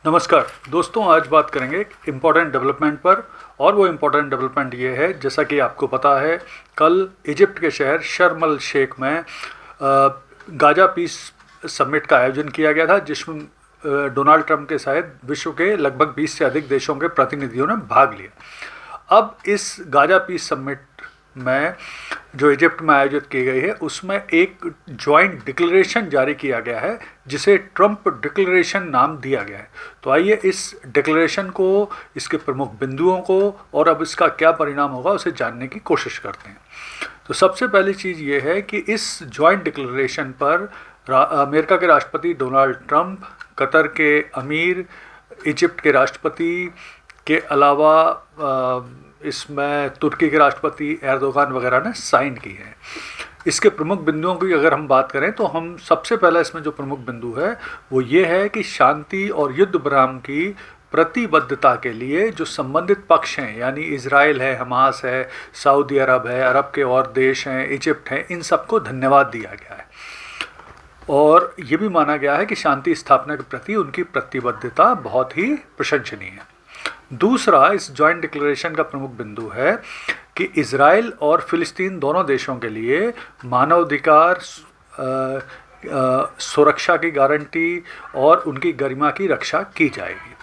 नमस्कार दोस्तों, आज बात करेंगे एक इम्पॉर्टेंट डेवलपमेंट पर। और वो इम्पॉर्टेंट डेवलपमेंट ये है, जैसा कि आपको पता है, कल इजिप्ट के शहर शर्म अल शेख में गाजा पीस समिट का आयोजन किया गया था, जिसमें डोनाल्ड ट्रंप के शायद विश्व के लगभग 20 से अधिक देशों के प्रतिनिधियों ने भाग लिया। अब इस गाजा पीस समिट में जो इजिप्ट में आयोजित की गई है, उसमें एक जॉइंट डिक्लेरेशन जारी किया गया है, जिसे ट्रंप डिक्लेरेशन नाम दिया गया है। तो आइए इस डिक्लेरेशन को, इसके प्रमुख बिंदुओं को और अब इसका क्या परिणाम होगा उसे जानने की कोशिश करते हैं। तो सबसे पहली चीज़ ये है कि इस जॉइंट डिक्लेरेशन पर अमेरिका के राष्ट्रपति डोनाल्ड ट्रंप, कतर के अमीर, इजिप्ट के राष्ट्रपति के अलावा इसमें तुर्की के राष्ट्रपति एर्दोगान वगैरह ने साइन की है। इसके प्रमुख बिंदुओं की अगर हम बात करें तो हम सबसे पहला इसमें जो प्रमुख बिंदु है वो ये है कि शांति और युद्ध विराम की प्रतिबद्धता के लिए जो संबंधित पक्ष हैं, यानी इजराइल है, हमास है, सऊदी अरब है, अरब के और देश हैं, इजिप्ट हैं, इन सबको धन्यवाद दिया गया है। और ये भी माना गया है कि शांति स्थापना के प्रति उनकी प्रतिबद्धता बहुत ही प्रशंसनीय है। दूसरा, इस जॉइंट डिक्लेरेशन का प्रमुख बिंदु है कि इजराइल और फिलिस्तीन दोनों देशों के लिए मानवाधिकार, सुरक्षा की गारंटी और उनकी गरिमा की रक्षा की जाएगी।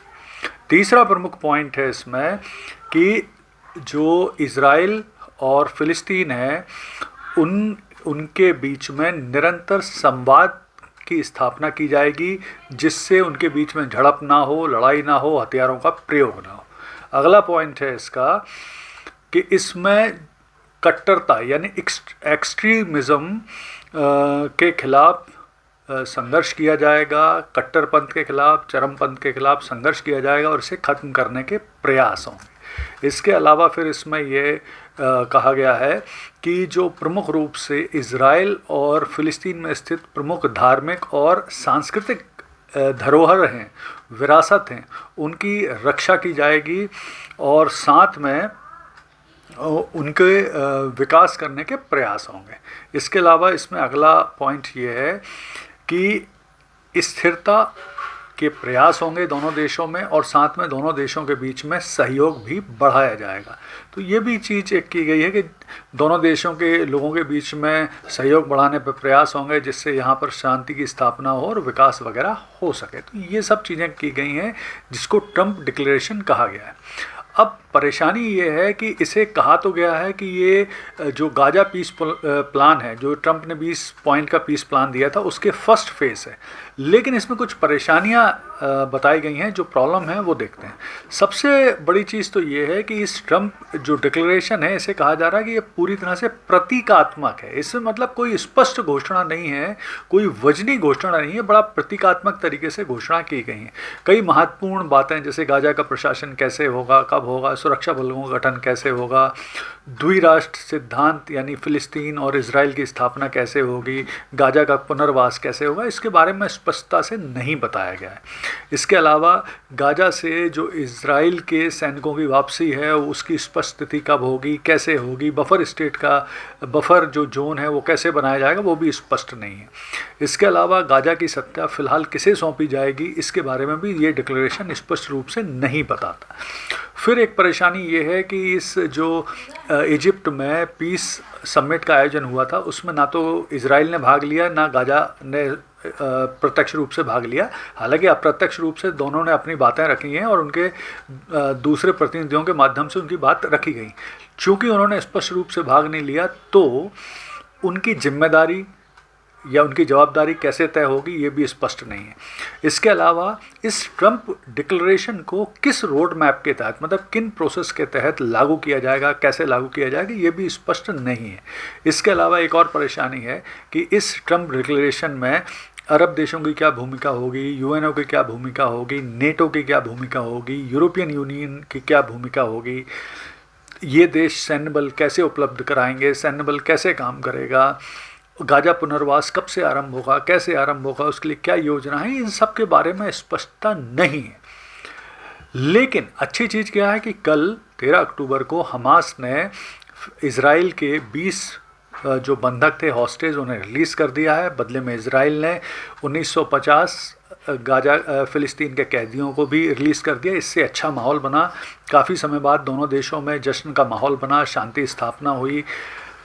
तीसरा प्रमुख पॉइंट है इसमें कि जो इजराइल और फिलिस्तीन है, उनके बीच में निरंतर संवाद की स्थापना की जाएगी, जिससे उनके बीच में झड़प ना हो, लड़ाई ना हो, हथियारों का प्रयोग ना हो। अगला पॉइंट है इसका कि इसमें कट्टरता यानी एक्सट्रीमिज़म के खिलाफ संघर्ष किया जाएगा, कट्टरपंथ के खिलाफ, चरमपंथ के खिलाफ संघर्ष किया जाएगा और इसे ख़त्म करने के प्रयास होंगे। इसके अलावा फिर इसमें ये कहा गया है कि जो प्रमुख रूप से इजराइल और फिलिस्तीन में स्थित प्रमुख धार्मिक और सांस्कृतिक धरोहर हैं, विरासत हैं, उनकी रक्षा की जाएगी और साथ में उनके विकास करने के प्रयास होंगे। इसके अलावा इसमें अगला पॉइंट ये है कि स्थिरता के प्रयास होंगे दोनों देशों में और साथ में दोनों देशों के बीच में सहयोग भी बढ़ाया जाएगा। तो ये भी चीज़ एक की गई है कि दोनों देशों के लोगों के बीच में सहयोग बढ़ाने पर प्रयास होंगे, जिससे यहाँ पर शांति की स्थापना हो और विकास वगैरह हो सके। तो ये सब चीज़ें की गई हैं, जिसको ट्रंप डिक्लेरेशन कहा गया है। अब परेशानी ये है कि इसे कहा तो गया है कि ये जो गाजा पीस प्लान है, जो ट्रंप ने 20 पॉइंट का पीस प्लान दिया था, उसके फर्स्ट फेज़ है, लेकिन इसमें कुछ परेशानियां बताई गई हैं। जो प्रॉब्लम है वो देखते हैं। सबसे बड़ी चीज़ तो ये है कि इस ट्रंप जो डिक्लेरेशन है, इसे कहा जा रहा है कि ये पूरी तरह से प्रतीकात्मक है। इसमें मतलब कोई स्पष्ट घोषणा नहीं है, कोई वजनी घोषणा नहीं है, बड़ा प्रतीकात्मक तरीके से घोषणा की गई हैं। कई महत्वपूर्ण बातें, जैसे गाजा का प्रशासन कैसे होगा, कब होगा, सुरक्षा बलों का गठन कैसे होगा, द्विराष्ट्र सिद्धांत यानी फिलिस्तीन और इजराइल की स्थापना कैसे होगी, गाजा का पुनर्वास कैसे होगा, इसके बारे में स्पष्टता से नहीं बताया गया है। इसके अलावा गाजा से जो इजराइल के सैनिकों की वापसी है, उसकी स्पष्ट स्थिति कब होगी, कैसे होगी, बफर स्टेट का बफर जो जोन है वो कैसे बनाया जाएगा, वो भी स्पष्ट नहीं है। इसके अलावा गाजा की सत्ता फिलहाल किसे सौंपी जाएगी, इसके बारे में भी ये डिक्लेरेशन स्पष्ट रूप से नहीं बताता। फिर एक परेशानी ये है कि इस जो इजिप्ट में पीस समिट का आयोजन हुआ था, उसमें ना तो इजराइल ने भाग लिया, ना गाजा ने प्रत्यक्ष रूप से भाग लिया। हालांकि अप्रत्यक्ष रूप से दोनों ने अपनी बातें रखी हैं और उनके दूसरे प्रतिनिधियों के माध्यम से उनकी बात रखी गई। चूँकि उन्होंने स्पष्ट रूप से भाग नहीं लिया, तो उनकी जिम्मेदारी या उनकी जवाबदारी कैसे तय होगी, ये भी स्पष्ट नहीं है। इसके अलावा इस ट्रंप डिक्लेरेशन को किस रोड मैप के तहत, मतलब किन प्रोसेस के तहत लागू किया जाएगा, कैसे लागू किया जाएगा, ये भी स्पष्ट नहीं है। इसके अलावा एक और परेशानी है कि इस ट्रंप डिक्लेरेशन में अरब देशों की क्या भूमिका होगी, यूएनओ की क्या भूमिका होगी, नेटो की क्या भूमिका होगी, यूरोपियन यूनियन की क्या भूमिका होगी, ये देश सैन्य बल कैसे उपलब्ध कराएंगे, सैन्य बल कैसे काम करेगा, गाजा पुनर्वास कब से आरंभ होगा, कैसे आरंभ होगा, उसके लिए क्या योजना है, इन सब के बारे में स्पष्टता नहीं है। लेकिन अच्छी चीज़ क्या है कि कल 13 अक्टूबर को हमास ने इजराइल के 20 जो बंधक थे, हॉस्टेज, उन्हें रिलीज़ कर दिया है। बदले में इजराइल ने 1950 फ़िलिस्तीन के कैदियों को भी रिलीज़ कर दिया। इससे अच्छा माहौल बना, काफ़ी समय बाद दोनों देशों में जश्न का माहौल बना, शांति स्थापना हुई।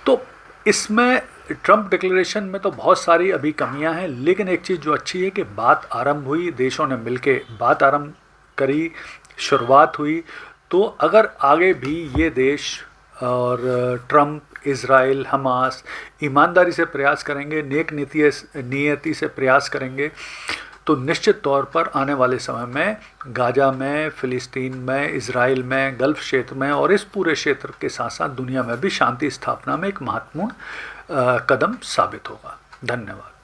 तो इसमें ट्रंप डिक्लेरेशन में तो बहुत सारी अभी कमियां हैं, लेकिन एक चीज़ जो अच्छी है कि बात आरंभ हुई, देशों ने मिलके बात आरंभ करी, शुरुआत हुई। तो अगर आगे भी ये देश और ट्रंप, इज़राइल, हमास ईमानदारी से प्रयास करेंगे, नेक नियति से प्रयास करेंगे, तो निश्चित तौर पर आने वाले समय में गाज़ा में, फ़िलिस्तीन में, इज़राइल में, गल्फ़ क्षेत्र में और इस पूरे क्षेत्र के साथ साथ दुनिया में भी शांति स्थापना में एक महत्वपूर्ण कदम साबित होगा। धन्यवाद।